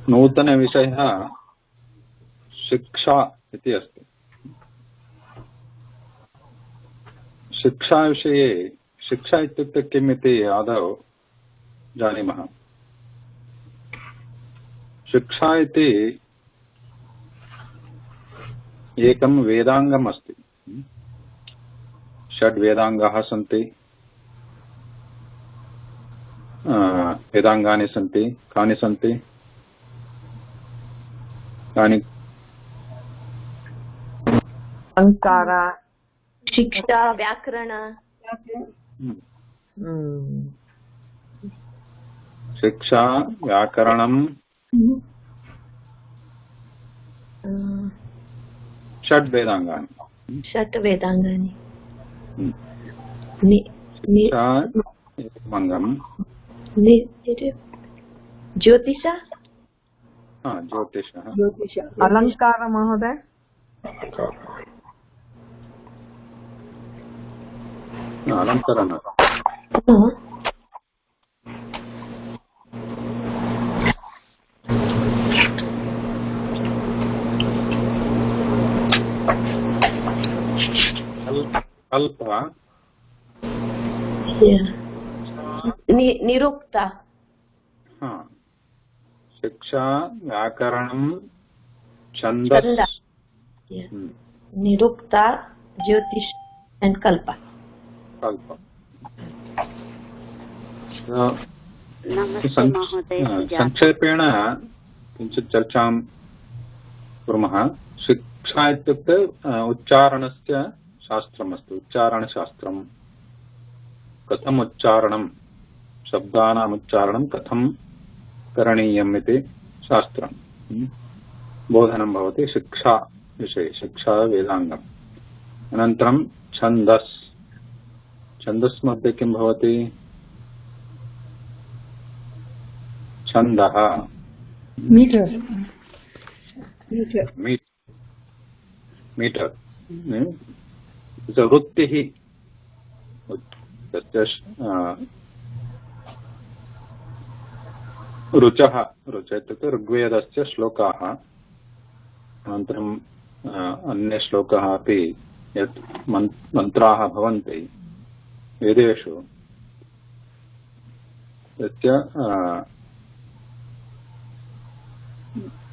नूतनविषयः शिक्षा इति अस्ति। शिक्षाविषये शिक्षा इत्युक्ते किम् इति आदौ जानीमः। शिक्षा इति एकं वेदाङ्गम् अस्ति। 6 वेदाङ्गाः सन्ति। वेदाङ्गानि सन्ति। कानि सन्ति? कानि? संस्कार, शिक्षा, व्याकरण। शिक्षा, व्याकरणं, 6 वेदाङ्गानि। 6 वेदाङ्गानि। शिक्षा एकमङ्गम्। ज्योतिष। ज्योतिषः। अलङ्कार महोदय। अलङ्करण। कल्प। निरुक्ता। शिक्षा, व्याकरणं, छन्दस्, निरुक्ता, ज्योतिष एंड कल्प। संक्षेपेण किञ्चित् चर्चां कुर्मः। शिक्षा इत्युक्ते उच्चारणस्य शास्त्रमस्ति। उच्चारणशास्त्रं कथम् उच्चारणं, शब्दानाम् उच्चारणं कथं करणीयम् इति शास्त्रं बोधनं भवति शिक्षा विषये। शिक्षा वेदाङ्गम्। अनन्तरं छन्दस्। छन्दस् मध्ये किं भवति? छन्दः, मीटर्, वृत्तिः। रुचः, रुच इत्युक्ते ऋग्वेदस्य श्लोकाः। अनन्तरं अन्ये श्लोकाः अपि यत् मन्त्राः भवन्ति वेदेषु, तस्य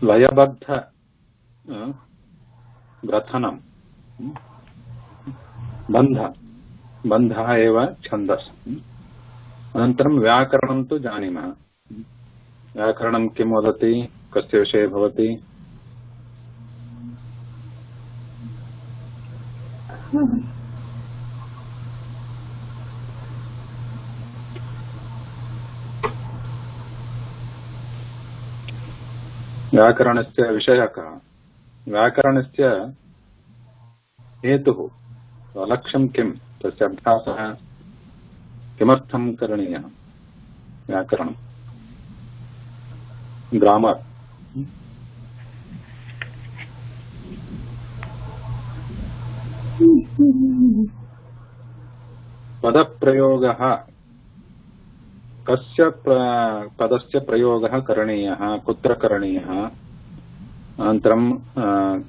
लयबद्ध ग्रथनं, बन्धः एव छन्दस्। अनन्तरं व्याकरणं तु जानीमः। व्याकरणं किं वदति, कस्य विषये भवति? व्याकरणस्य विषयः कः? व्याकरणस्य हेतुः, लक्ष्यं किं? तस्य अभ्यासः किमर्थं करणीयः? व्याकरणं, ग्रामर। पदप्रयोगः, कस्य पदस्य प्रयोगः करणीयः, कुत्र करणीयः, अनन्तरं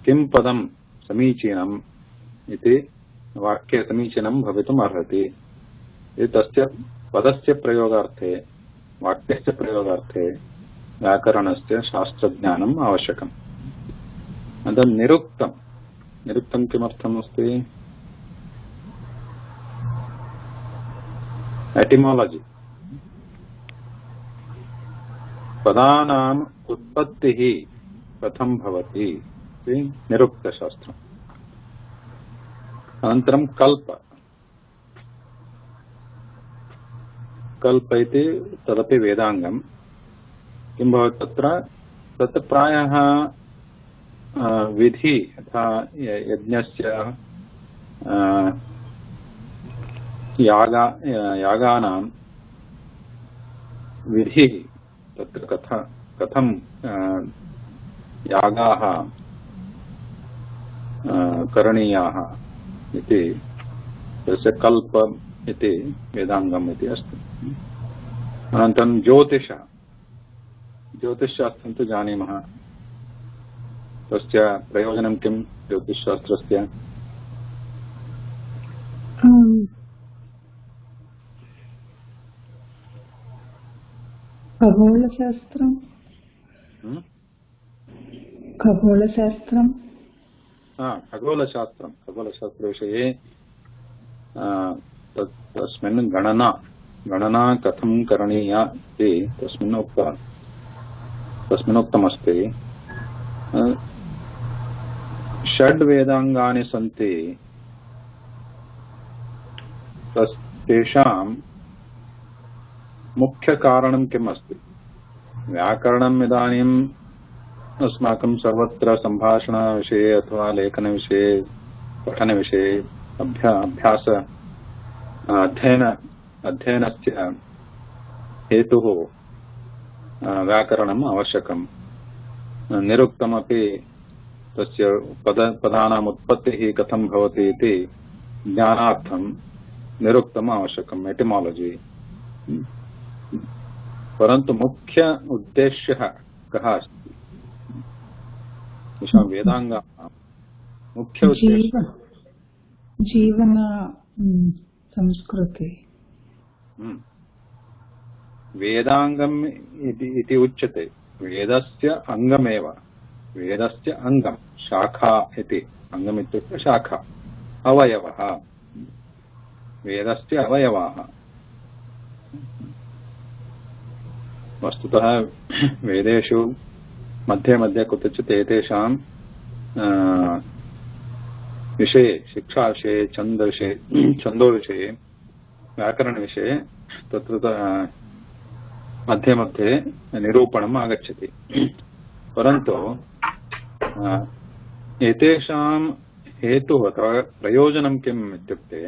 किं पदं समीचीनम् इति वाक्ये समीचीनं भवितुम् अर्हति। तस्य पदस्य प्रयोगार्थे, वाक्यस्य प्रयोगार्थे व्याकरणस्य शास्त्रज्ञानम् आवश्यकम्। अनन्तरं निरुक्तं। निरुक्तं किमर्थम् अस्ति? एटिमोलॉजी, पदानाम् उत्पत्तिः कथं भवति इति निरुक्तशास्त्रम्। अनन्तरं कल्प। कल्प इति तदपि वेदाङ्गं। किं भवति तत्र? तत् प्रायः विधि, यथा यज्ञस्य यागानां विधिः, तत्र कथं यागाः करणीयाः इति तस्य कल्प इति वेदाङ्गम् इति अस्ति। अनन्तरं ज्योतिष। ज्योतिषशास्त्रं तु जानीमः, तस्य प्रयोजनं किं ज्योतिषशास्त्रस्य? खगोलशास्त्रं खगोलशास्त्रविषये तस्मिन् गणना कथं करणीया इति तस्मिन् उक्तमस्ति। षड् वेदाङ्गानि सन्ति, तेषां मुख्यकारणं किम् अस्ति? व्याकरणम् इदानीम् अस्माकं सर्वत्र सम्भाषणविषये अथवा लेखनविषये, पठनविषये, अध्ययनस्य हेतुः व्याकरणम् आवश्यकम्। निरुक्तमपि तस्य पदानाम् उत्पत्तिः कथं भवति इति ज्ञानार्थं निरुक्तम् आवश्यकम्, एटिमालजि। परन्तु मुख्य उद्देश्यः कः अस्ति? तेषां वेदाङ्गानां मुख्य उद्देश्यः जीवन संस्कृति। वेदाङ्गम् इति उच्यते, वेदस्य अङ्गमेव, वेदस्य अङ्गं, शाखा इति। अङ्गम् इत्युक्ते शाखा, अवयवः, वेदस्य अवयवाः। वस्तुतः वेदेषु मध्ये मध्ये कुत्रचित् एतेषां विषये, शिक्षाविषये, छन्दोविषये, व्याकरणविषये तत्र मध्ये मध्ये निरूपणम् आगच्छति। परन्तु एतेषां हेतुः अथवा प्रयोजनं किम् इत्युक्ते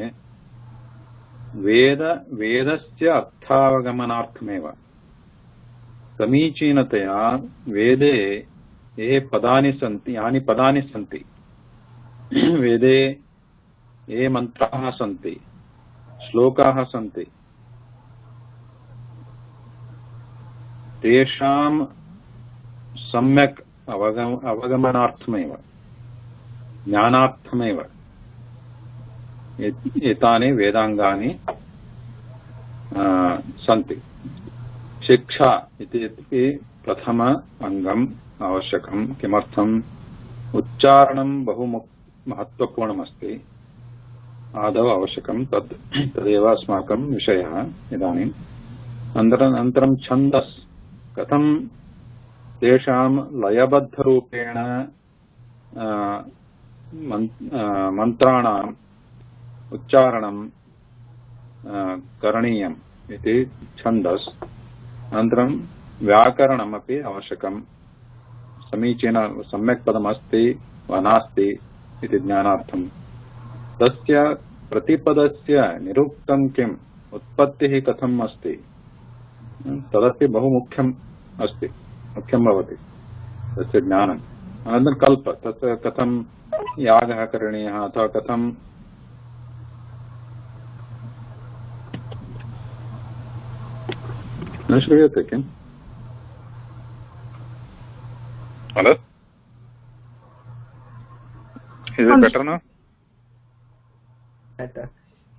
वेदस्य अर्थावगमनार्थमेव। समीचीनतया वेदे यानि पदानि सन्ति, वेदे ये मन्त्राः सन्ति, श्लोकाः सन्ति, तेषां सम्यक् अवगमनार्थमेव, ज्ञानार्थमेव एतानि वेदाङ्गानि सन्ति। शिक्षा इति प्रथम अङ्गम् आवश्यकम्। किमर्थम्? उच्चारणं बहु महत्त्वपूर्णमस्ति, आदौ आवश्यकं। तदेव अस्माकं विषयः इदानीम्। अनन्तरं छन्दस्, कथं तेषां लयबद्धरूपेण मन्त्राणाम् उच्चारणं करणीयम् इति छन्दस्। अनन्तरं व्याकरणमपि आवश्यकं, सम्यक् पदमस्ति वा नास्ति इति ज्ञानार्थं। तस्य प्रतिपदस्य निरुक्तं किम्, उत्पत्तिः कथम् अस्ति, तदपि बहु मुख्यम् अस्ति, मुख्यं भवति तस्य ज्ञानम्। अनन्तरं कल्प, तत्र कथं यागः करणीयः अथवा कथं न श्रूयते किम्? Hello? Is it better now? Better.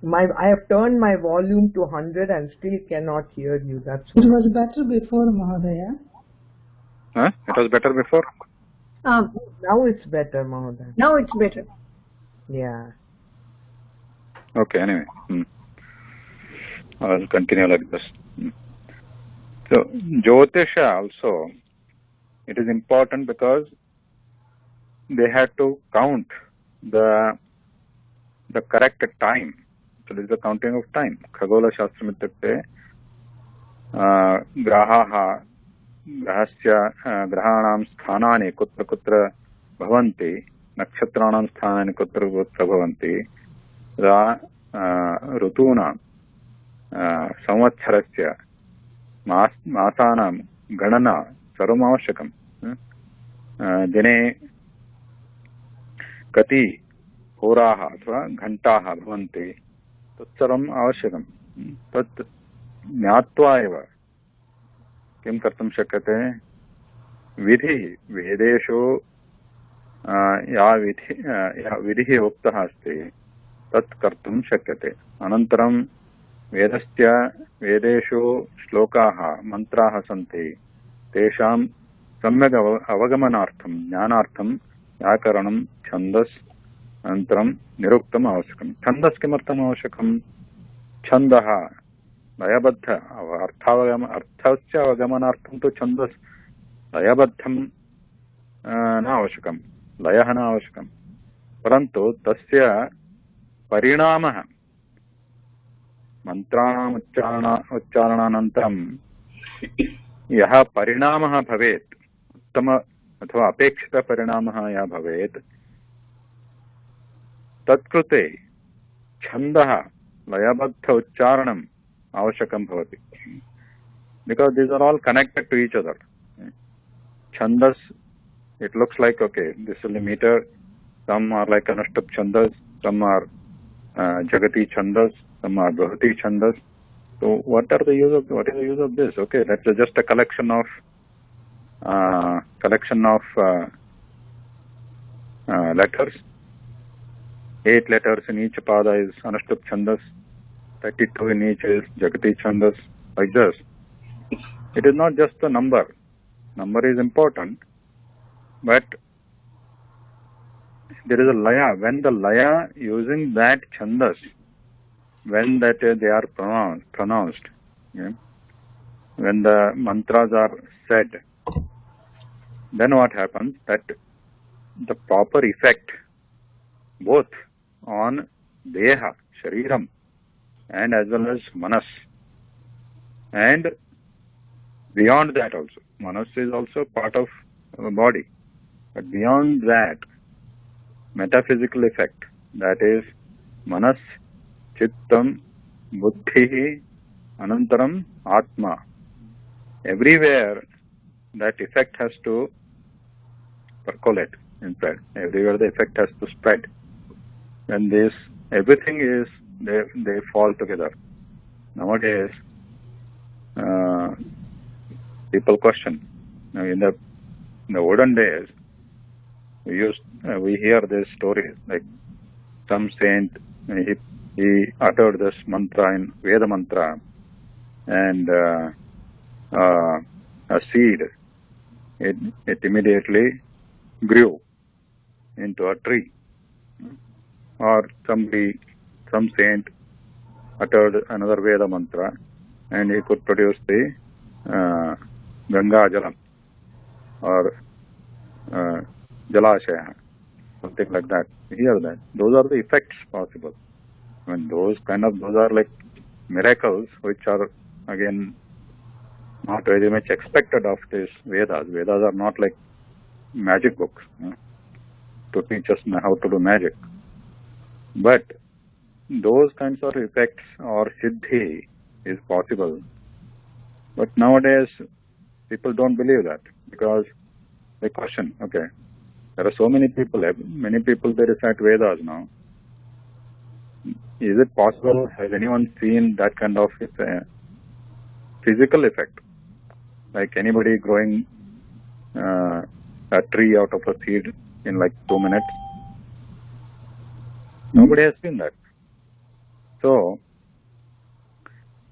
I have turned my volume to 100 and still cannot hear you. That's It was better before, Mahodaya. Huh? It was better before? now it's better, Mahodaya. Now it's better. Yeah. Okay, anyway. I'll continue like this. So, Jyotisha also, it is important because they had to count the correct time. So this is the counting of time. Khagola Shastram ityukte grahanam sthanani kutra kutra bhavanti, nakshatranam sthanani kutra kutra bhavanti, ऋतूनां संवत्सरस्य मासानां गणना सर्वम् आवश्यकं। दिने कति होराः अथवा घण्टाः भवन्ति तत्सर्वम् आवश्यकं। तत् ज्ञात्वा एव किं कर्तुं शक्यते, विधि वेदेषु या विधिः उक्तः अस्ति तत् कर्तुं शक्यते। अनन्तरं वेदेषु श्लोकाः मन्त्राः सन्ति, तेषां सम्यक् अवगमनार्थं ज्ञानार्थं व्याकरणं छन्दस् अनन्तरं निरुक्तम् आवश्यकं। छन्दस् किमर्थम् आवश्यकं? छन्दः लयबद्ध अर्थस्य अवगमनार्थं तु छन्दस् लयबद्धं न आवश्यकं, लयः न आवश्यकं, परन्तु तस्य परिणामः मन्त्राणाम् उच्चारणानन्तरं यः परिणामः भवेत्, उत्तम अथवा अपेक्षितपरिणामः यः भवेत्, तत्कृते छन्दः लयबद्ध उच्चारणम् आवश्यकं भवति। Because these are all connected to each other. Chandas, it looks like, okay, this is the meter, some are like Anushtup Chandas, some are Jagati Chandas, some are Bhavati Chandas. So what is the use of this? Okay, that's just a collection of letters. 8 letters in each pada is Anushtup Chandas, 32 in each is Jagati Chandas, like this. It is not just the number. Number is important, but there is a laya. When the laya using that chandas, when that they are pronounced, yeah, when the mantras are said, then what happens? That the proper effect both on deha, shariram, and as well as manas, and beyond that also. Manas is also part of the body. But beyond that, metaphysical effect, that is manas, chittam, buddhi, anantaram, atma. Everywhere that effect has to percolate inside. Everywhere the effect has to spread. When this, everything is, they fall together. Nowadays, people question. Now, in the olden days, we hear these stories, like some saint, he uttered this mantra in Veda mantra, and a seed, it immediately grew into a tree. Or some saint uttered another Veda mantra, and he could produce the Ganga Jalam or Jalashaya, something like that. You hear that? Those are the effects possible. When those are like miracles, which are again not very much expected of these Vedas. Vedas are not like magic books to teach us how to do magic. But those kinds of effects or siddhi is possible. But nowadays, people don't believe that, because they question, okay, there are so many people they recite Vedas now. Is it possible? Has anyone seen that kind of physical effect? Like anybody growing a tree out of a seed in like 2 minutes? Nobody has seen that. So,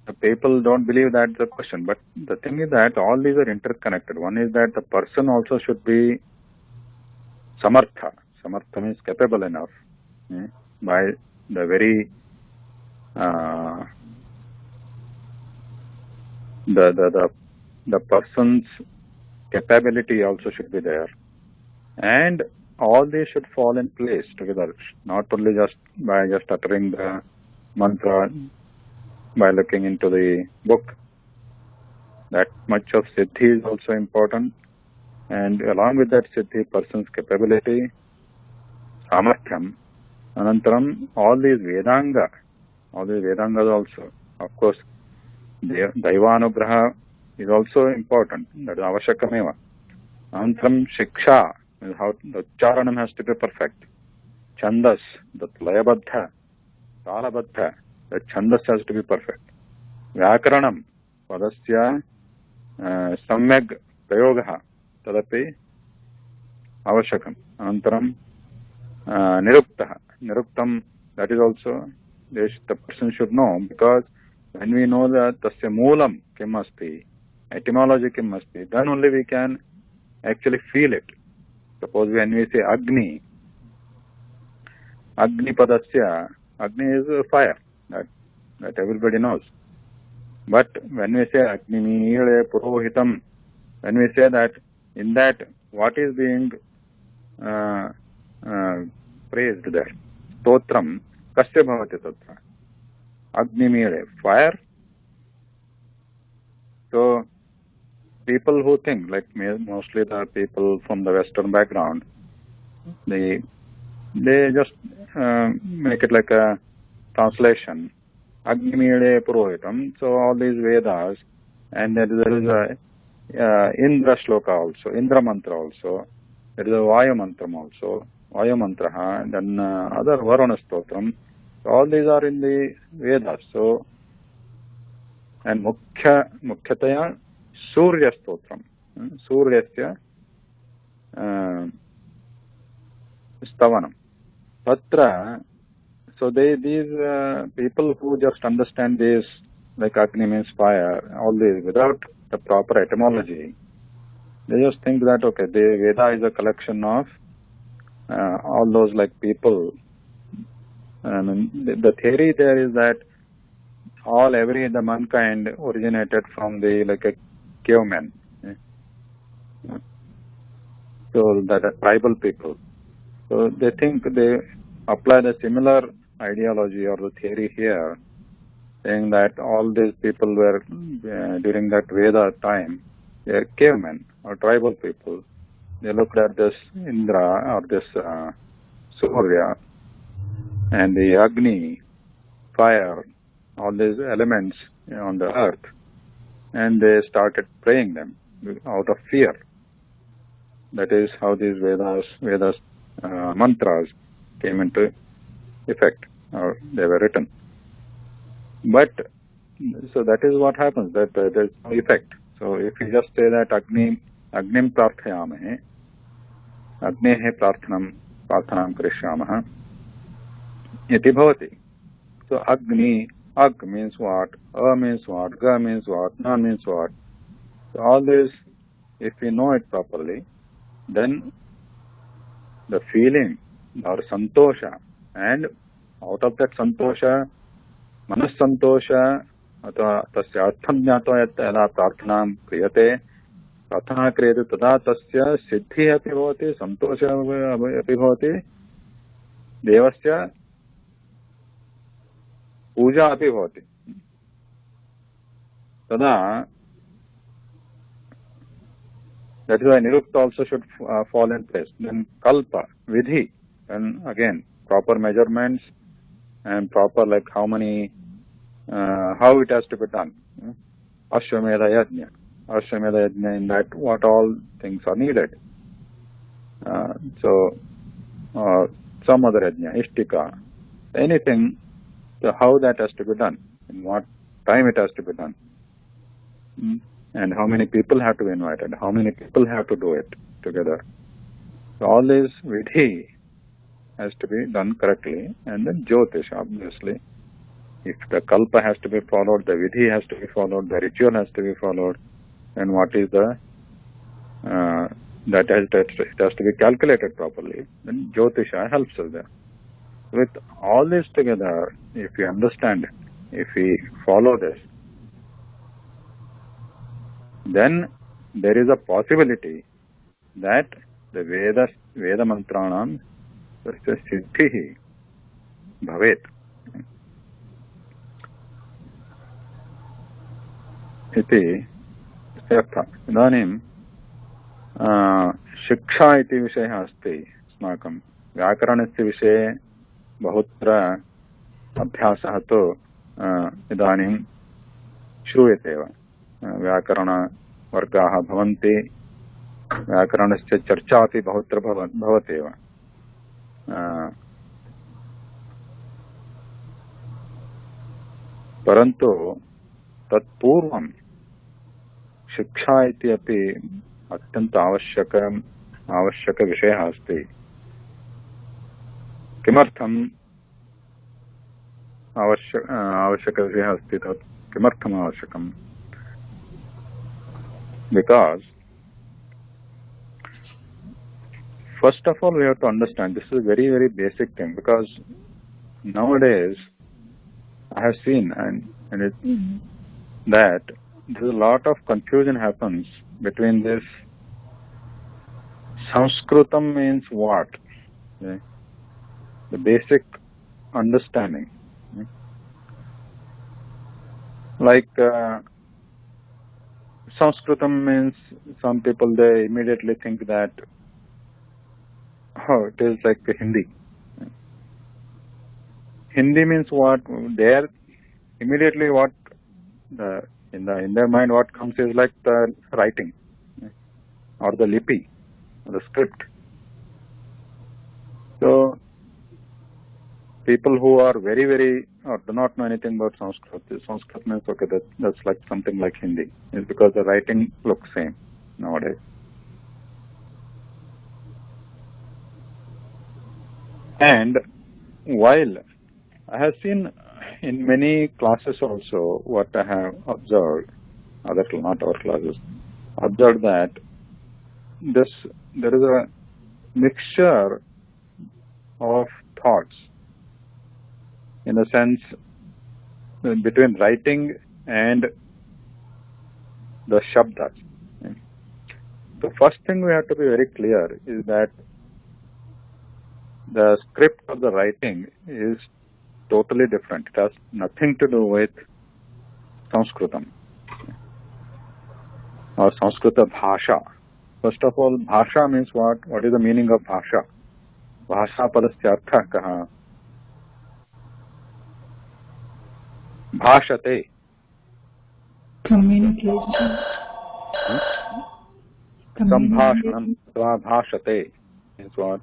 the people don't believe that's the question. But the thing is that all these are interconnected. One is that the person also should be samartha. Samartha means capable enough by the very the person's capability also should be there, and all these should fall in place together. Not only just by uttering the mantra, by looking into the book. That much of siddhi is also important, and along with that siddhi, person's capability, samarthyam, anantaram, all these Vedangas also. Of course, Daivanugraha is also important. That is avashakameva. Anantaram Shiksha, how the charanam has to be perfect. Chandas, the layabadha, talabadha, the chandas has to be perfect. Vyakaranam, padasya samyag prayogaha, तदपि आवश्यकम्. अनन्तरं निरुक्तः. Niruktam, that is also, the person should know, because when we know that tasya moolam kim asti, etymology kim asti, then only we can actually feel it. Suppose when we say Agni, Agni padasya, Agni is fire, that everybody knows. But when we say Agni Nile Purohitam, when we say that, in that, what is being praised there? Stotram, kasya bhavati tatra. Agni Nile, fire. So, people who think, like mostly the people from the Western background, they just make it like a translation. Agni Mile Purohitam. So all these Vedas, and there is a Indra Shloka also, Indra Mantra also, there is a Vayu Mantram also, Vayu Mantraha, and then other Varuna Stotram. So all these are in the Vedas. So, and Mukhyataya Surya Stotram. Suryasya Stavanam. Patra. So these people who just understand this, like Agni means fire, all this without the proper etymology, they just think that okay, the Veda is a collection of all those like people. The theory there is that the mankind originated from the like a caveman. So that are tribal people. So they think they apply the similar ideology or the theory here, saying that all these people were during that Veda time, they are cavemen or tribal people. They looked at this Indra or this Surya and the Agni, fire, all these elements on the earth, and they started praying them out of fear. That is how these Vedas mantras came into effect, or they were written. But so that is what happens, that there is no effect. So if you just say that Agnim prarthayamahe, Agnehe prarthanam karishyamaha, iti bhavati. So Agni, Ag means what, A means what, Ga means what, Na means what. So all this, if we know it properly, then the feeling or santosha, and out of that santosha, manas santosha, अथवा तस्य अर्थं ज्ञात्वा यदा प्रार्थनां क्रियते, प्रार्थना क्रियते तदा तस्य सिद्धिः अपि भवति, सन्तोषः अपि भवति, देवस्य पूजा अपि भवति. तदा that is why Nirukta also should fall in place. Then Kalpa, Vidhi, and again proper measurements and proper like how it has to be done. Ashwamedha Yajna. Ashwamedha Yajna, in that what all things are needed. So some other Yajna, Ishtika, anything, so how that has to be done, in what time it has to be done. And how many people have to be invited, how many people have to do it together. So all this Vidhi has to be done correctly. And then Jyotish, obviously. If the Kalpa has to be followed, the Vidhi has to be followed, the ritual has to be followed, and what is the, it has to be calculated properly, then Jyotisha helps us there. With all this together, if we understand it, if we follow this, then there is a possibility that the Veda Mantranam Siddhihi Bhavet. इति अर्थः. इदानीं शिक्षा इति विषयः अस्ति अस्माकं. व्याकरणस्य विषये बहुत्र अभ्यासः तु इदानीं श्रूयते एव. व्याकरणवर्गाः भवन्ति, व्याकरणस्य चर्चा अपि बहुत्र भवति एव. परन्तु तत्पूर्वं शिक्षा इति अपि अत्यंत आवश्यकविषयः अस्ति. किमर्थम् आवश्यकविषयः अस्ति तत् किमर्थम् आवश्यकम्? Because first of all we have to understand this is a very, very basic thing, because nowadays I have seen that there is a lot of confusion happens between this. Sanskritam means what? Okay. The basic understanding. Okay. Like Sanskritam means, some people they immediately think that it is like Hindi. Hindi means what? There immediately what in their mind what comes is like the writing or the lipi or the script. So people who are very, very or do not know anything about Sanskrit means okay, that's like something like Hindi. It's because the writing looks same nowadays. And while I have seen in many classes also, what I have observed, not our classes, observed that there is a mixture of thoughts, in a sense, between writing and the shabdas. The first thing we have to be very clear is that the script of the writing is totally different. It has nothing to do with Sanskritam or Sanskrita Bhasha. First of all, Bhasha means what? What is the meaning of Bhasha? Bhasha padasya artha kaha? Bhashate. Communication. Sambhashanam bhashate means what?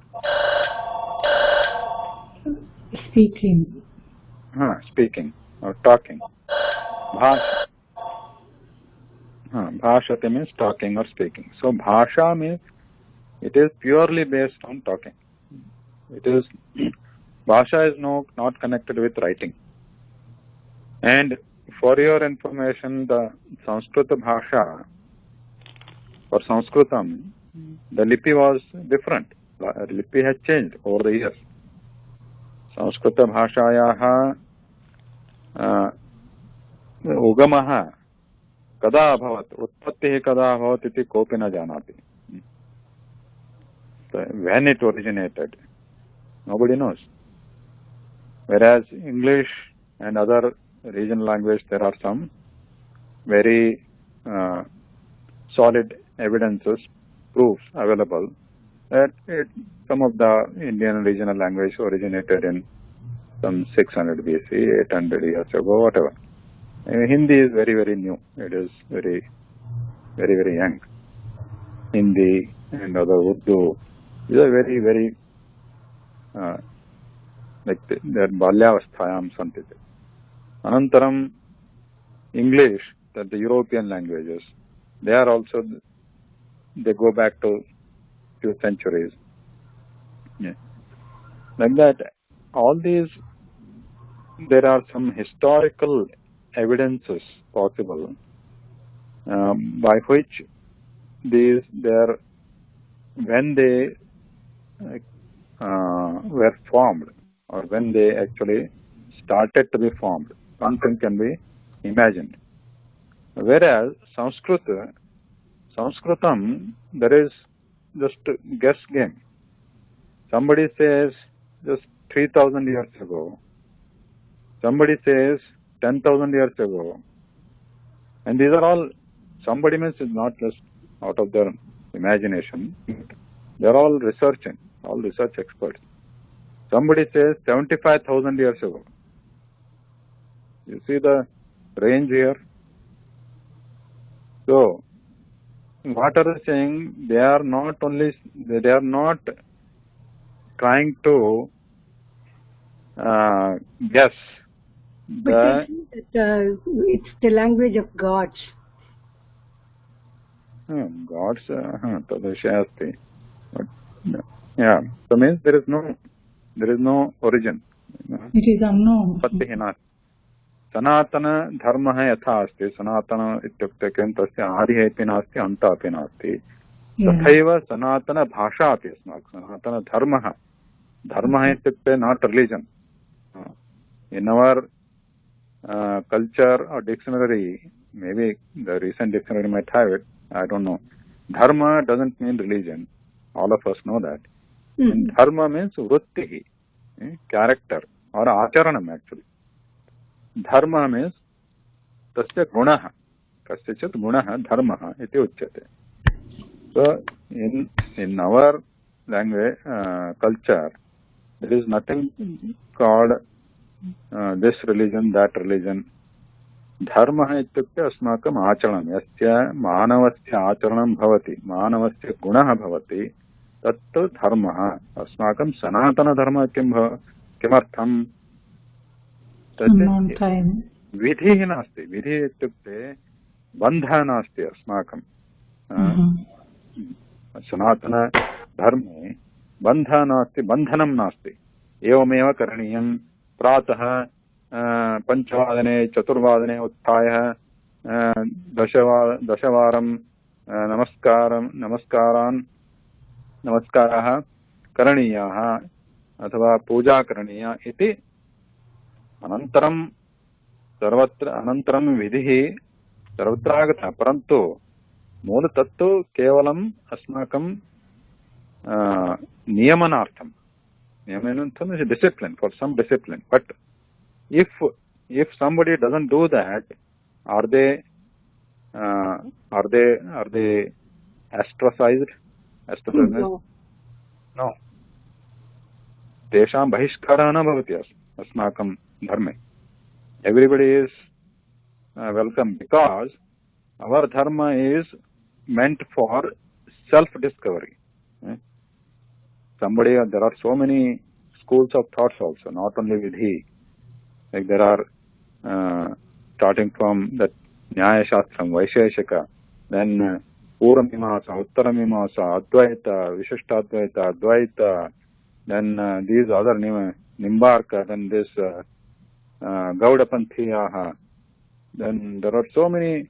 Speaking. Speaking or talking. Bhashate means talking or speaking. So bhasha means it is purely based on talking. Bhasha is not connected with writing. And for your information, the Sanskrita Bhasha or Sanskritam, the lipi was different. The lipi has changed over the years. Sanskrita Bhashayaha Ugamaha kada abhavat, utpattihi kada abhavat iti kopi na janati. So when it originated, nobody knows. Whereas English and other regional language, there are some very solid evidences, proofs available that some of the Indian regional language originated in some 600 BC, 800 years ago, whatever. Hindi is very, very new. It is very, very, very young. Hindi and other Urdu, these are very, very like they are balyavasthayam santi. Anantaram, English, that the European languages, they are also, they go back to few centuries. Yeah. Like that, all these, there are some historical evidences possible by which when they were formed or when they actually started to be formed, something can be imagined. Whereas Sanskritam, there is just a guess game. Somebody says just 3,000 years ago. Somebody says 10,000 years ago. And these are all, somebody means it's not just out of their imagination. They're all researching, all research experts. Somebody says 75,000 years ago. You see the range here? So, what are they saying? They are not trying to guess. But they say that it's the language of gods. gods tadvishaya asti. But yeah, so means there is no origin. It is unknown. उत्पत्तिः नास्ति. सनातनधर्मः यथा अस्ति, सनातन इत्युक्ते किं तस्य आदिः अपि नास्ति अन्तः अपि नास्ति, तथैव सनातनभाषा अपि अस्माकं सनातनधर्मः. धर्मः इत्युक्ते not religion. In our culture or dictionary, maybe the recent dictionary might have it, I don't know. Dharma doesn't mean religion. All of us know that. And dharma means vrittihi, character or acharanam actually. Dharma means tasya gunaha, kasyachit gunaha dharmaha iti uchyate. So in our language, culture, there is nothing called this religion, that religion. Dharma ityukte asmakam acharanam. Yasya manavasya acharanam bhavati, manavasya gunaha bhavati, tattu dharmaha. Asmakam sanatana dharma kimartham? विधिः नास्ति. विधिः इत्युक्ते बन्धः नास्ति अस्माकं. सनातनधर्मे बन्धः नास्ति, बन्धनं नास्ति. एवमेव करणीयं. प्रातः 5 वादने 4 वादने उत्थाय 10 वारं नमस्काराः करणीयाः अथवा पूजा करणीया इति. अनन्तरं सर्वत्र विधिः सर्वत्र आगतः, परन्तु मूलतत्तु केवलम् अस्माकं नियमनार्थं. नियमनार्थं is discipline, for some discipline. But if somebody doesn't do that, are they ostracized? No. तेषां बहिष्कारः न भवति अस्माकं धर्मे. Everybody is welcome, because our dharma is meant for self-discovery. There are so many schools of thoughts also, not only vidhi. Like there are starting from that Nyaya Shastram, Vaisheshika, then Puramimasa, Uttaramimasa, Advaita, Vishishtadvaita, Advaita, then these other Nimbarka, then this Gaudapanthiyaha. Then there are so many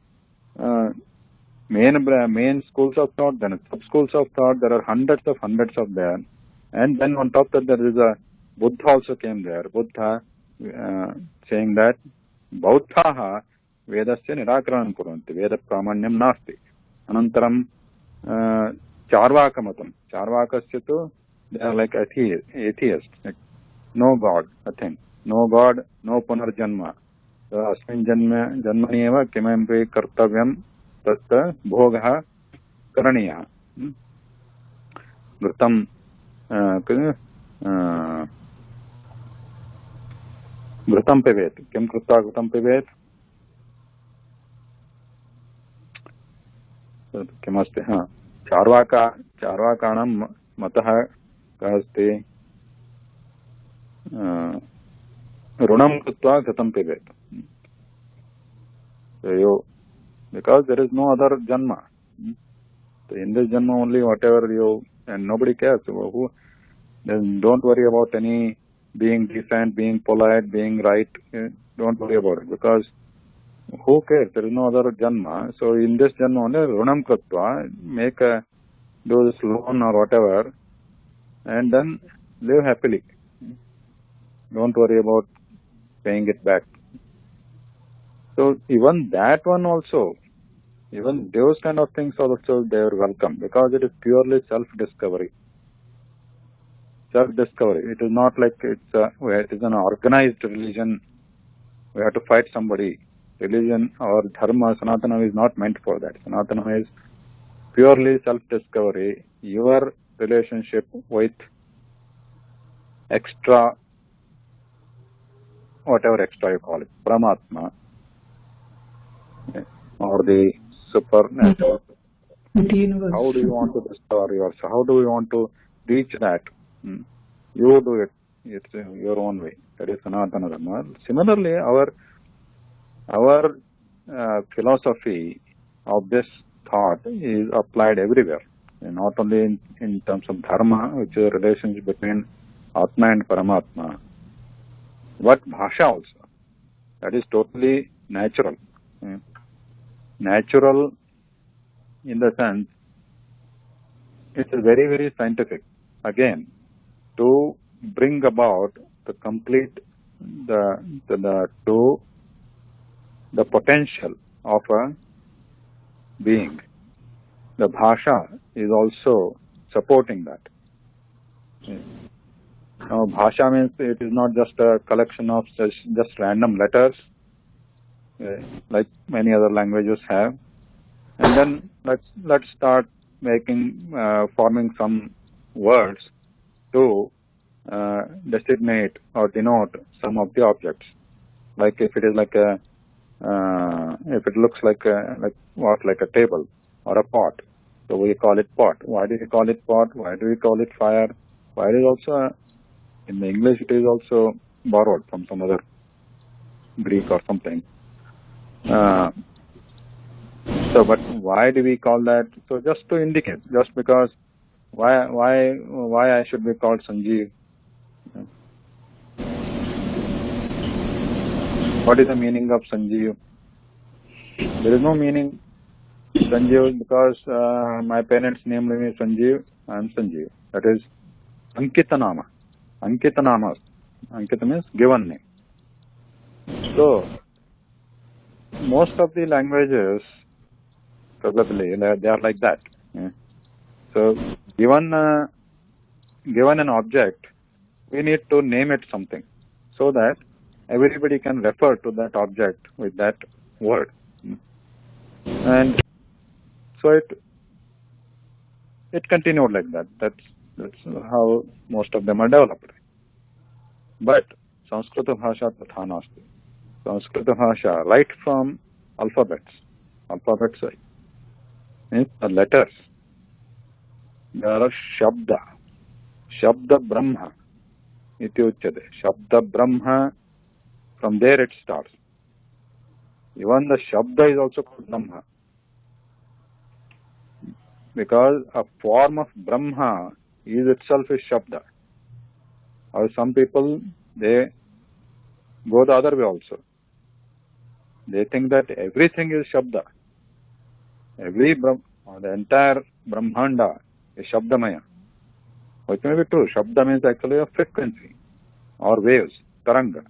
main schools of thought, then sub-schools of thought. There are hundreds of them. And then on top of that there is a Buddha also came there. Buddha saying that Bauddhaha Vedasya Nirakaranam Kuranti, Veda Pramanyam Nasti. Anantaram Charvakamatam. Charvakasya tu, they are like atheists. Like, no God, nothing. No God, no Punarjanma. Asmin Janmani eva kimampi kartavyam tat bhogah karaniyah. Ghrutam घृतं पिबेत्. किं कृत्वा घृतं पिबेत्? किमस्ति? चार्वाकाणां मतः कः अस्ति? ऋणं कृत्वा घृतं पिबेत्. Because there is no other janma. So in this janma only whatever and nobody cares. Then don't worry about any being decent, being polite, being right. Don't worry about it, because who cares? There is no other janma. So in this janma only, runam kratva, do this loan or whatever, and then live happily. Don't worry about paying it back. So even that one also, even those kind of things also, they are welcome, because it is purely self-discovery. Self-discovery. It is not like it is an organized religion. We have to fight somebody. Religion or dharma, Sanatana is not meant for that. Sanatana is purely self-discovery. Your relationship with extra, whatever extra you call it, Paramatma, or the supernatural. How do you want to discover yourself? How do you want to reach that? You do it. It's your own way. That is Sanatana Dharma. Similarly, our philosophy of this thought is applied everywhere, and not only in terms of dharma, which is a relationship between Atma and Paramatma, but bhasha also. That is totally natural. Natural in the sense, it's very, very scientific. Again, to bring about the complete, the potential of a being. The bhasha is also supporting that. Now, bhasha means it is not just a collection of just random letters, like many other languages have. And then let's start forming some words to designate or denote some of the objects. Like if it is if it looks like a table or a pot, so we call it pot. Why do we call it pot? Why do we call it fire? Fire is also, in the English, it is also borrowed from some other Greek or something. So, but why do we call that? So, just to indicate, just because why I should be called Sanjeev? What is the meaning of Sanjeev? There is no meaning. Sanjeev, because my parents named me Sanjeev, I am Sanjeev. That is Ankita Nama. Ankita Namas. Ankita means given name. So, most of the languages, probably, they are like that. So, given an object, we need to name it something so that everybody can refer to that object with that word. And so it continued like that. That's how most of them are developed. But Sanskrita Bhasha tatha nasti. Sanskrita Bhasha, right from alphabets means the letters. There are Shabda. Shabda Brahma iti uchyate. Shabda Brahma, from there it starts. Even the Shabda is also called Brahma. Because a form of Brahma is itself a Shabda. Or some people, they go the other way also. They think that everything is Shabda. The entire Brahmanda is Shabdamaya. Which may be true. Shabda means actually a frequency or waves, taranga.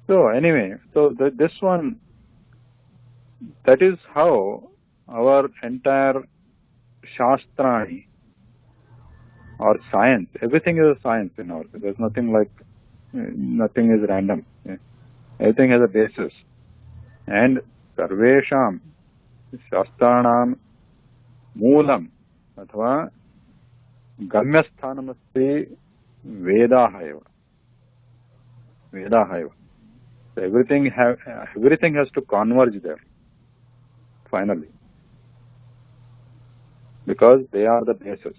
So anyway, this one, that is how our entire Shastrani or science, everything is a science in our. There's nothing is random. Everything has a basis. And Sarvesham Shastranam Moolam Athva Gamyasthanamasti Vedahaiva. Vedahaiva. So everything has to converge there, finally. Because they are the basis.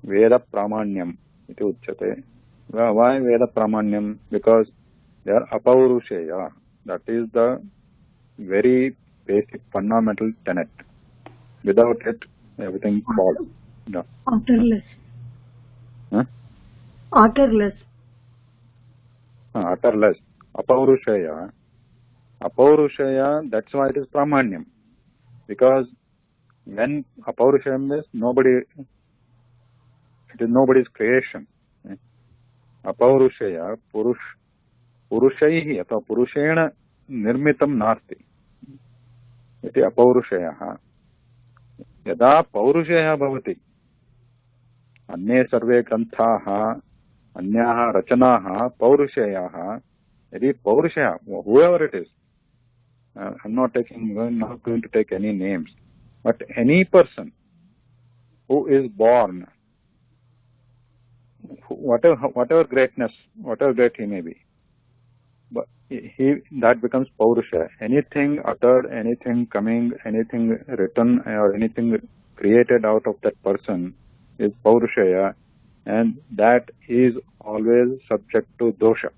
Veda Pramanyam iti uchyate. Why Veda Pramanyam? Because they are apaurushaya. That is the very basic fundamental tenet. Without it, everything falls. No. Utterless. Huh? Utterless. Utterless. Apaurushaya. Apaurushaya, that's why it is Pramanyam. Because when Apaurushayam is it is nobody's creation. Apaurushaya, Purushaihi, atha Purushena Nirmitam Nasti. Iti Apaurushaya. Yada Paurushaya Bhavati. Anye sarve granthaha, anyaha rachanaha, Paurushayaha. Yadi Paurushaya, whoever it is. I'm not going to take any names. But any person who is born, whatever great he may be, but that becomes Paurusha. Anything uttered, anything coming, anything written, or anything created out of that person is Paurushaya, and that is always subject to dosha.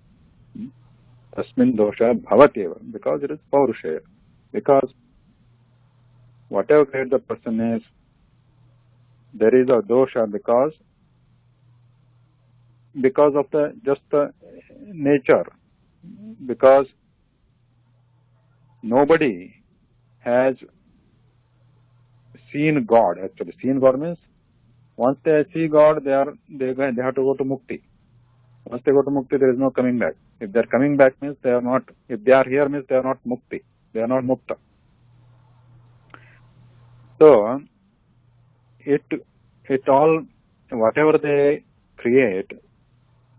Tasmin dosha bhavatyeva, because it is Paurushaya. Because whatever grade the person is, there is a dosha because of the nature, because nobody has seen God. Actually, seen God means once they see God, they have to go to mukti. Once they go to mukti, there is no coming back. If they are coming back means they are not. If they are here means they are not mukti. They are not mukta. So it all, whatever they create,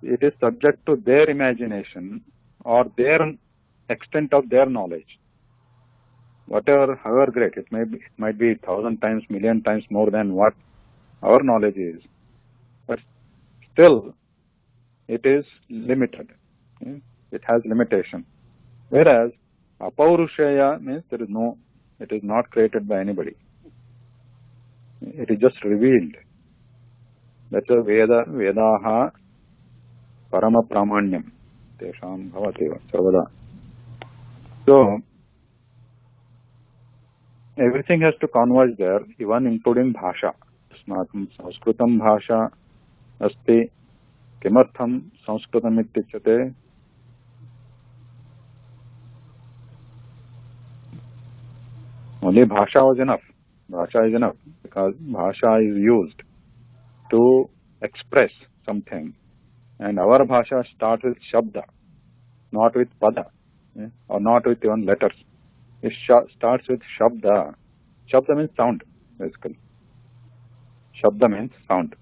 it is subject to their imagination or their extent of their knowledge. Whatever, however great, it might be 1,000 times, million times more than what our knowledge is, but still it is limited. It has limitation. Whereas apaurushaya means it is not created by anybody. It is just revealed. That's a Vedaha Parama Pramanyam. Tesham Bhavateva Sarvada. So everything has to converge there, even including Bhasha. Asmakam Sanskritam Bhasha Asti Kimartham Sanskritam Ityachate. Only Bhasha was enough. Bhasha is enough because Bhasha is used to express something. And our Bhasha starts with Shabda, not with Pada, or not with even letters. It starts with Shabda. Shabda means sound, basically. Shabda means sound.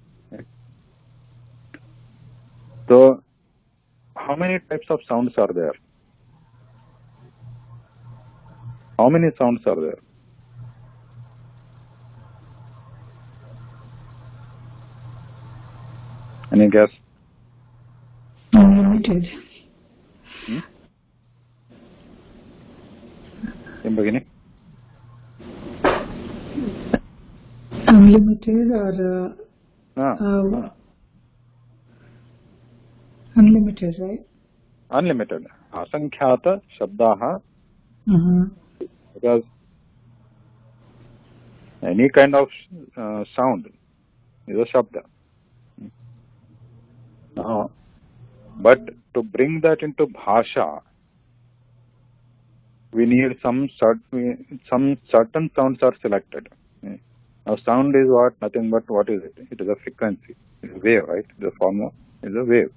So, how many types of sounds are there? How many sounds are there? Any guess? Unlimited. In beginning? Unlimited or unlimited, right? Unlimited. Asankhyata Shabdaha. Because any kind of sound is a Shabda. But to bring that into Bhasha, we need some certain sounds are selected. Now sound is what? Nothing but what is it? It is a frequency. It is a wave, right? The form is a wave.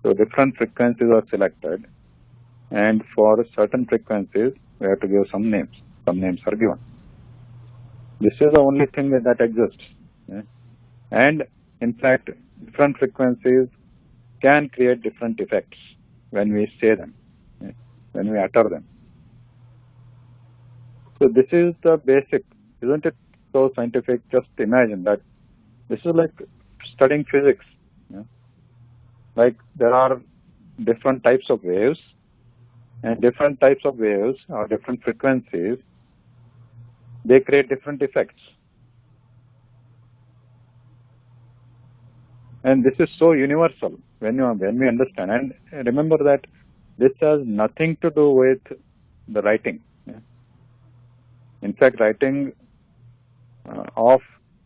So different frequencies are selected, and for certain frequencies we have to give some names. Some names are given. This is the only thing that exists. And in fact, different frequencies can create different effects when we say them, when we utter them. So this is the basic, isn't it so scientific? Just imagine that this is like studying physics. Like there are different types of waves, and different types of waves or different frequencies, they create different effects. And this is so universal when we understand. And remember that this has nothing to do with the writing. In fact, writing of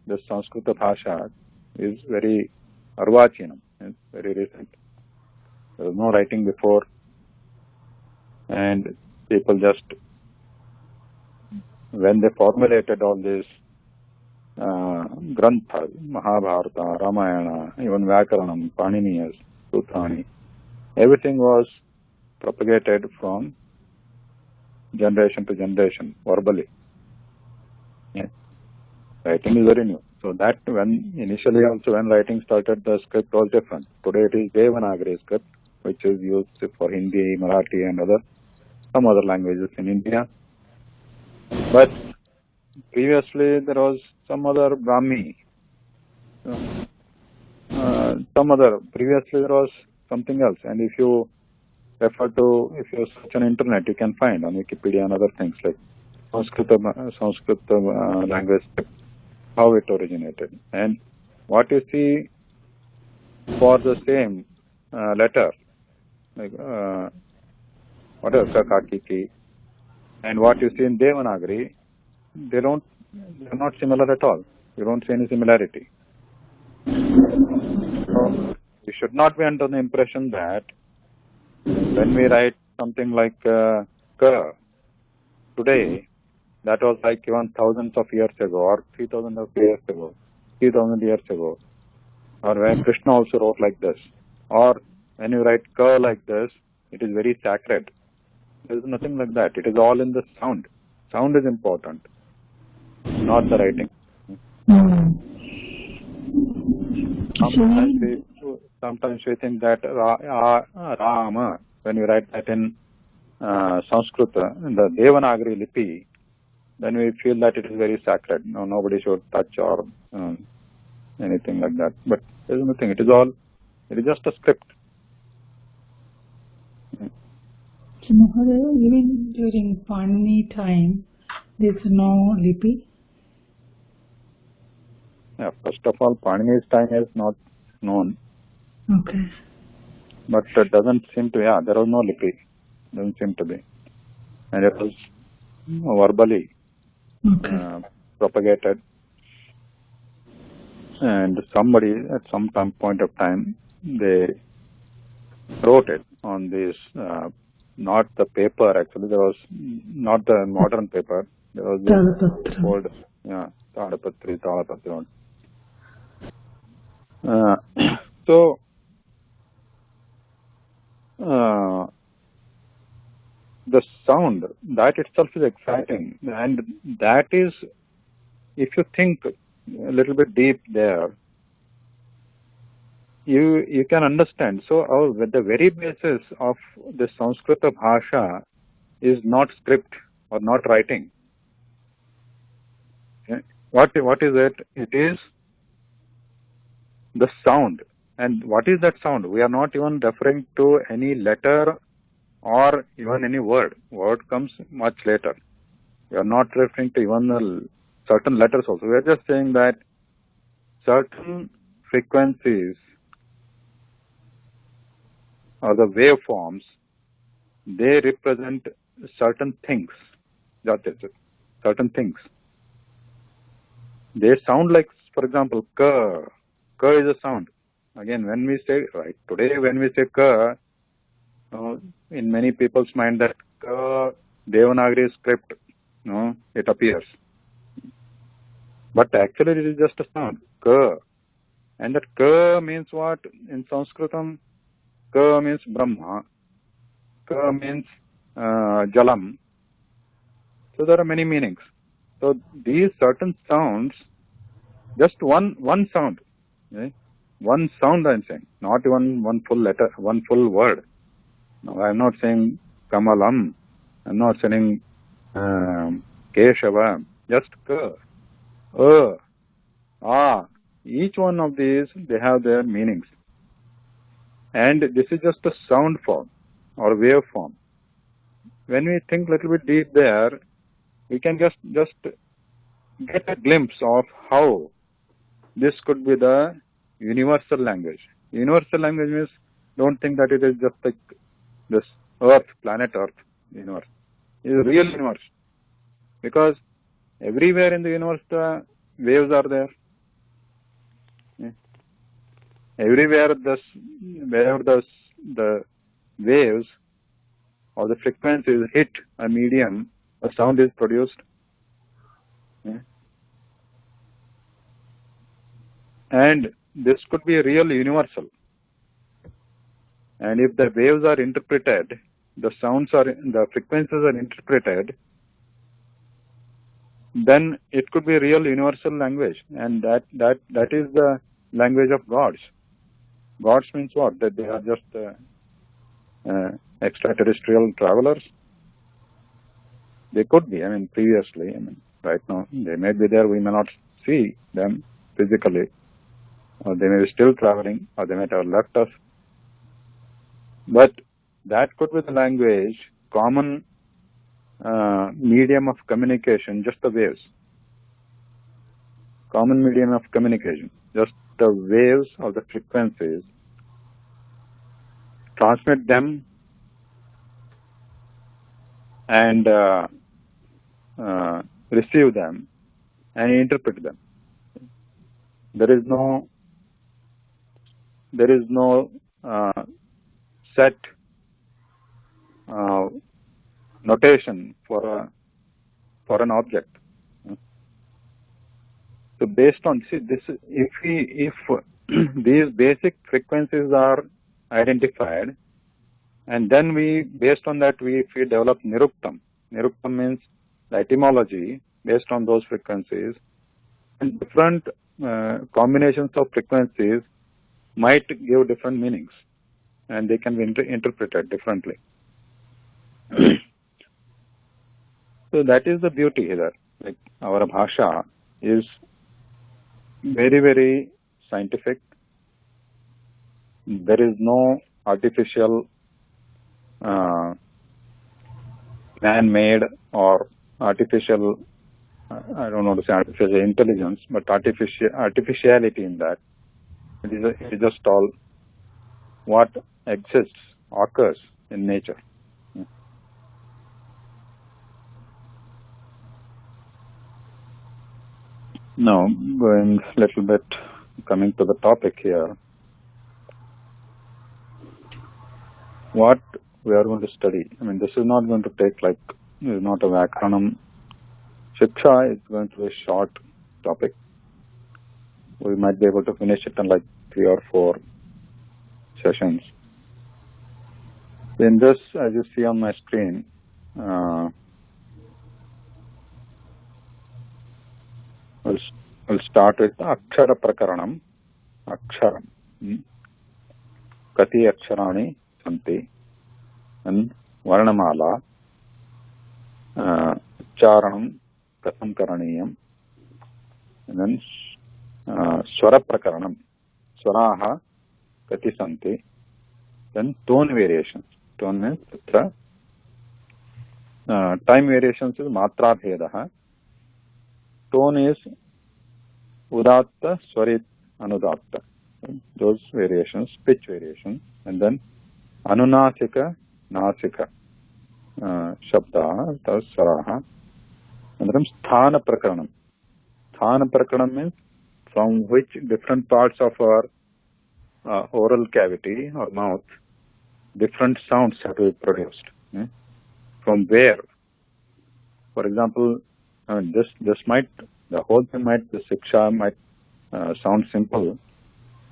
the Sanskrit Bhasha is very arvachinam, it's very recent. There was no writing before, and people just, when they formulated all these granthas, Mahabharata, Ramayana, even Vyakaranam, Paniniyas, Sutrani, everything was propagated from generation to generation, verbally. Writing is very new. So that initially also when writing started, the script was different. Today it is Devanagari script, which is used for Hindi, Marathi and some other languages in India. But previously there was some other Brahmi, previously there was something else. And if you search on internet, you can find on Wikipedia and other things like Sanskrit language, how it originated. And what you see for the same letter, like whatever Kakaki, and what you see in Devanagari, they're not similar at all. You don't see any similarity. So we should not be under the impression that when we write something like ka today, that was like even thousands of years ago, or 3,000 years ago, 3,000 years ago, or when Krishna also wrote like this, or when you write ka like this, it is very sacred. There is nothing like that. It is all in the sound. Sound is important, not the writing. Sometimes we think that Rama, when you write that in Sanskrit, in the Devanagari Lipi, then we feel that it is very sacred. No, nobody should touch or anything like that. But there is nothing. It is just a script. So, Mahodaya, even during Panini time, there is no lipi? Yeah, first of all, Panini's time is not known. Okay. But it doesn't seem to, there was no lipi. Doesn't seem to be. And it was verbally propagated. And somebody at some point of time, they wrote it on this, not the paper actually, there was not the modern paper, there was the old, Talapatri. So, the sound, that itself is exciting, and that is, if you think a little bit deep there, you can understand. So the very basis of the Sanskrit Bhasha is not script or not writing. Okay? What is it? It is the sound. And what is that sound? We are not even referring to any letter or even any word. Word comes much later. We are not referring to even certain letters also. We are just saying that certain frequencies or the waveforms, they represent certain things. That is it. Certain things. They sound like, for example, ka. Ka is a sound. Again, when we say, right, today when we say ka, in many people's mind that ka, Devanagari script, it appears. But actually it is just a sound, ka. And that ka means what? In Sanskritam, ka means Brahma, ka means Jalam. So there are many meanings. So these certain sounds, just one sound, right? One sound I am saying, not even one full letter, one full word. No, I am not saying Kamalam, I am not saying Keshava, just ka, each one of these, they have their meanings. And this is just a sound form or wave form. When we think a little bit deep there, we can just get a glimpse of how this could be the universal language. Universal language means, don't think that it is just like this Earth, planet Earth, universe. It is real universe. Because everywhere in the universe the waves are there. Everywhere wherever the waves or the frequencies hit a medium, a sound is produced. And this could be real universal. And if the waves are interpreted, the frequencies are interpreted, then it could be real universal language. And that is the language of gods. Gods means what? That they are just extraterrestrial travelers? They could be, previously, right now, they may be there, we may not see them physically, or they may be still traveling, or they might have left us. But that could be the language, common medium of communication, just the waves. Common medium of communication, just the waves or the frequencies. Transmit them and receive them and interpret them. There is no set notation for an object. So based on this, if these basic frequencies are identified, and then based on that, if we develop niruktam. Niruktam means the etymology based on those frequencies, and different combinations of frequencies might give different meanings, and they can be interpreted differently. So that is the beauty here. Like our bhasha is very, very scientific. There is no artificial, man-made or artificial, I don't know to say artificial intelligence, but artificiality in that. It is just all what exists, occurs in nature. Now, going a little bit, coming to the topic here, what we are going to study. I mean, this is not going to take this is not a Vyakaranam. Shiksha is going to be a short topic. We might be able to finish it in 3 or 4 sessions. In this, as you see on my screen, we'll start with Akshara Prakaranam. Aksharam. Kati Aksharani Santi. And Varnamala. Charanam Katham Karaniyam. And then Swara Prakaranam. Swaraha Kati Santi. Then tone variations. Tone means time variations is Matra Bhedaha. Tone is Udatta, Swarit, Anudatta. Those variations, pitch variations. And then Anunasika, Nasika, Shabda, thus Saraha. And then Sthana Prakaranam. Sthana Prakaranam means from which different parts of our oral cavity or mouth, different sounds have to be produced. From where? For example, I mean, this might, the whole thing might, the Shiksha might sound simple.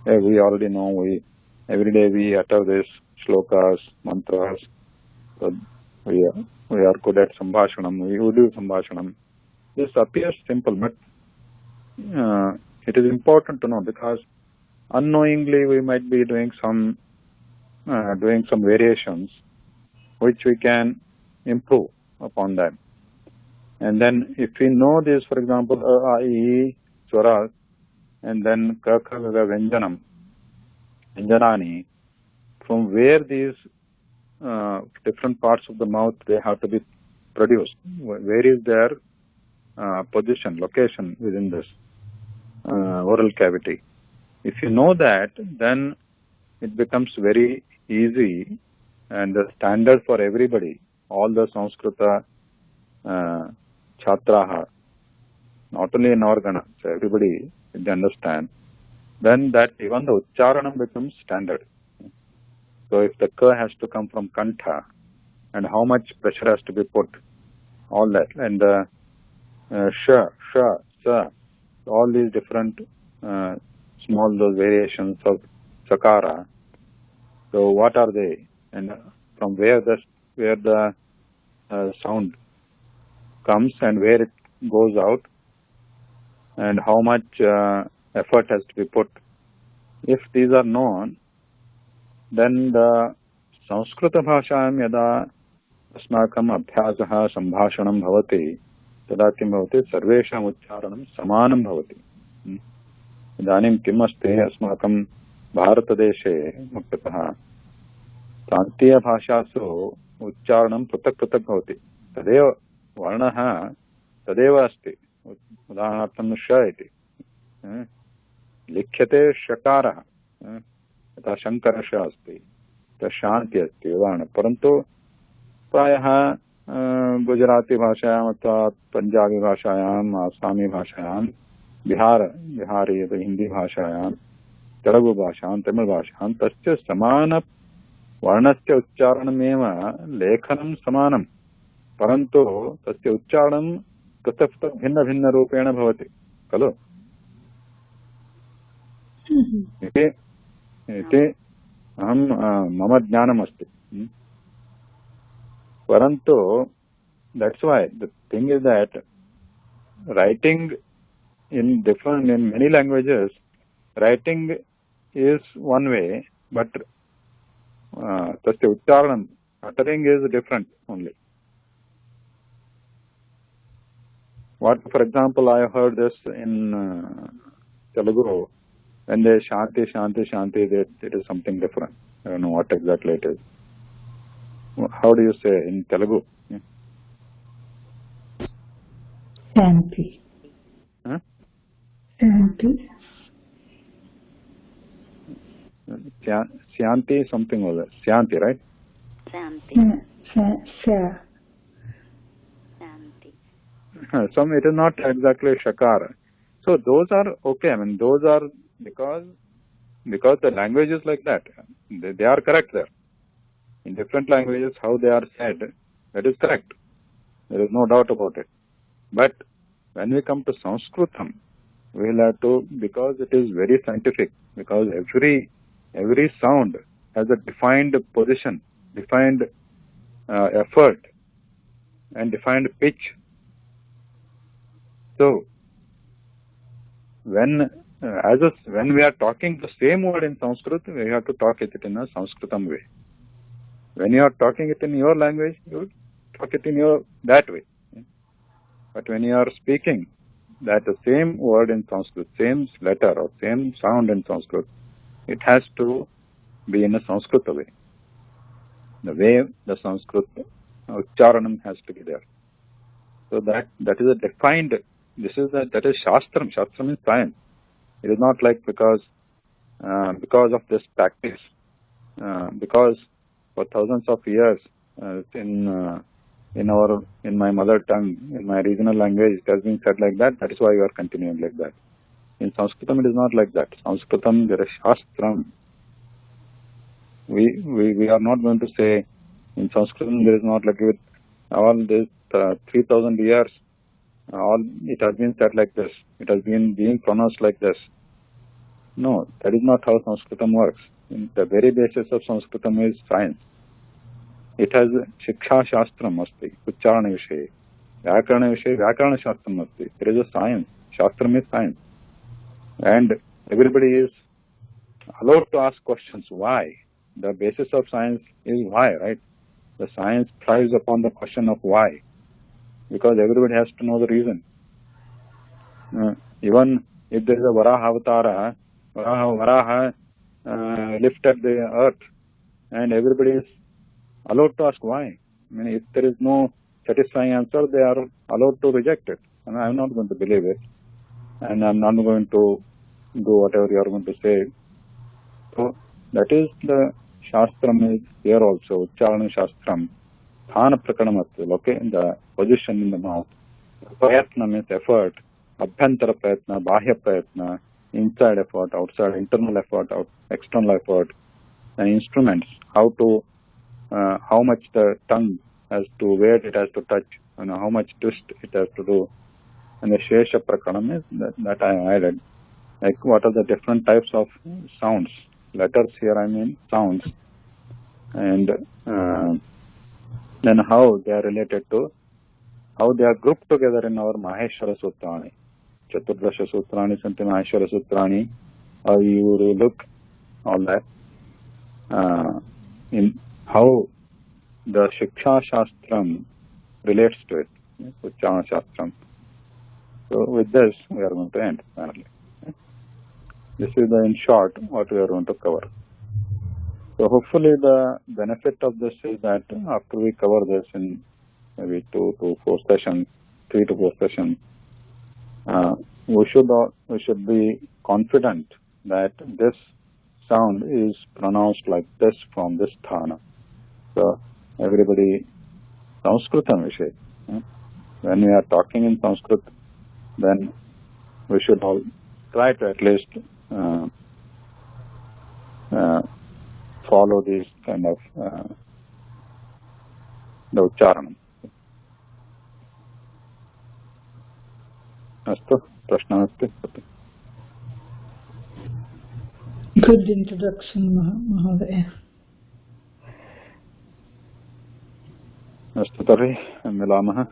We already know, every day we utter this shlokas, mantras. So we are good at Sambhashanam, we do Sambhashanam. This appears simple, but it is important to know, because unknowingly we might be doing some variations which we can improve upon them. And then if we know this, for example, A, I, E, Swaras, and then Kaka, Vyanjanam, Vyanjanani, from where these different parts of the mouth, they have to be produced. Where is their position, location within this oral cavity? If you know that, then it becomes very easy and the standard for everybody, all the Sanskrita Chatraha, not only in our Gana, so everybody, if they understand, then that even the Ucharanam becomes standard. So if the K has to come from Kantha, and how much pressure has to be put, all that, and the Sh, Sa, all these different small those variations of Sakara, so what are they, and from where the sound comes and where it goes out, and how much effort has to be put. If these are known, then the Sanskrita bhashayam yada asmakam abhyasaha sambhashanam bhavati tada kim bhavati sarvesham uccharanam samanam bhavati. Idanim kim asti asmakam bharatadeshe muktataha प्रांतीय भाषासु उच्चारणं पृथक् पृथक् भवति. तदेव वर्णः तदेव अस्ति. उदाहरणार्थं श इति लिख्यते षकारः, यथा शङ्करश अस्ति, शान्ति अस्ति उदाहरणं. परन्तु प्रायः गुजराती भाषायाम् अथवा पंजाबी भाषायाम् आसामी भाषायां बिहारी हिंदी भाषायां तेलुगु भाषायां तमिळ भाषायां तस्य समान वर्णस्य उच्चारणमेव लेखनं समानं परन्तु तस्य उच्चारणं पृथक् पृथक् भिन्न भिन्न रूपेण भवति खलु इति अहं मम ज्ञानमस्ति परन्तु that's why the thing is that writing in many languages writing is one way but tasya ucharanam uttering is different only. What, for example, I heard this in Telugu when they shanti shanti shanti, it is something different. I don't know what exactly it is. How do you say in Telugu? Shanti. Huh? Shanti. Shanti something or that. Shanti, right? Shanti. Shanti. Some it is not exactly shakara. So those are okay. I mean those are because the language is like that. They are correct there. In different languages, how they are said, that is correct. There is no doubt about it. But when we come to Sanskritam, we will have to, because it is very scientific, because every sound has a defined position, defined effort, and defined pitch. So when we are talking the same word in Sanskrit, we have to talk it in a Sanskritam way. When you are talking it in your language, you talk it in that way. But when you are speaking that the same word in Sanskrit, same letter or same sound in Sanskrit, it has to be in a Sanskrit way. The way the Sanskrit ucharanam has to be there. So that is a defined. That is Shastram. Shastram is science. It is not like because of this practice, because for thousands of years in my mother tongue, in my regional language, it has been said like that. That is why we are continuing like that. In Sanskritam, it is not like that. Sanskritam, there is Shastram. We are not going to say in Sanskritam there is not like with all this 3,000 years. All it has been said like this. It has been being pronounced like this. No, that is not how Sanskritam works. The very basis of Sanskritam is science. It has Shiksha Shastram asti, Ucharana Vishay. Vyakarana Vishay, Vyakarana Shastram asti. There is a science. Shastram is science. And everybody is allowed to ask questions. Why? The basis of science is why, right? The science thrives upon the question of why. Because everybody has to know the reason. Even if there is a Varaha Avatara, Varaha lifted the earth, and everybody is allowed to ask why. I mean, if there is no satisfying answer, they are allowed to reject it. And I am not going to believe it. And I am not going to do whatever you are going to say. So, that is the Shastram is here also. Ucharana Shastram. Thana Prakanamasti. Okay, the position in the mouth. Prayatna means effort. Abhyantara Prayatna, Bahya Prayatna. Inside effort, outside, internal effort, external effort. And instruments. How much the tongue has to, where it has to touch, and how much twist it has to do. And the Shesha Prakanam is that I added. Like what are the different types of sounds. Letters here I mean sounds. And then how they are related to, how they are grouped together in our Maheshwara Sutrani. Chaturdasha Sutrani, Santi Maheshwara Sutrani. How you look, all that. In how the Shiksha Shastram relates to it. Ucharana Shastram. So with this we are going to end finally. This is in short what we are going to cover. So hopefully the benefit of this is that after we cover this in maybe 3 to 4 sessions, we should be confident that this sound is pronounced like this from this sthana. So everybody Sanskritam Vishay. When we are talking in Sanskrit, then we should all try to at least follow these kind of the Uच्चारणम्. अस्तु, प्रश्नः अस्ति? Good introduction, Mahodaya. अस्तु, तर्हि मिलामः,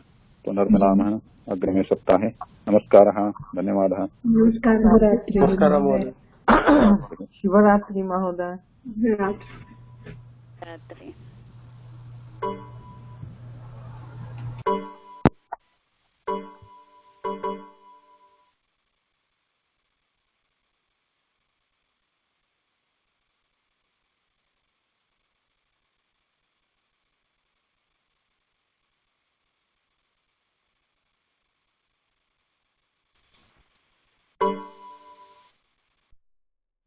पुनर्मिलामः अग्रिमे सप्ताहे. नमस्कारः, धन्यवादः. नमस्कारः महोदय. शिवरात्रि महोदय. रात्रि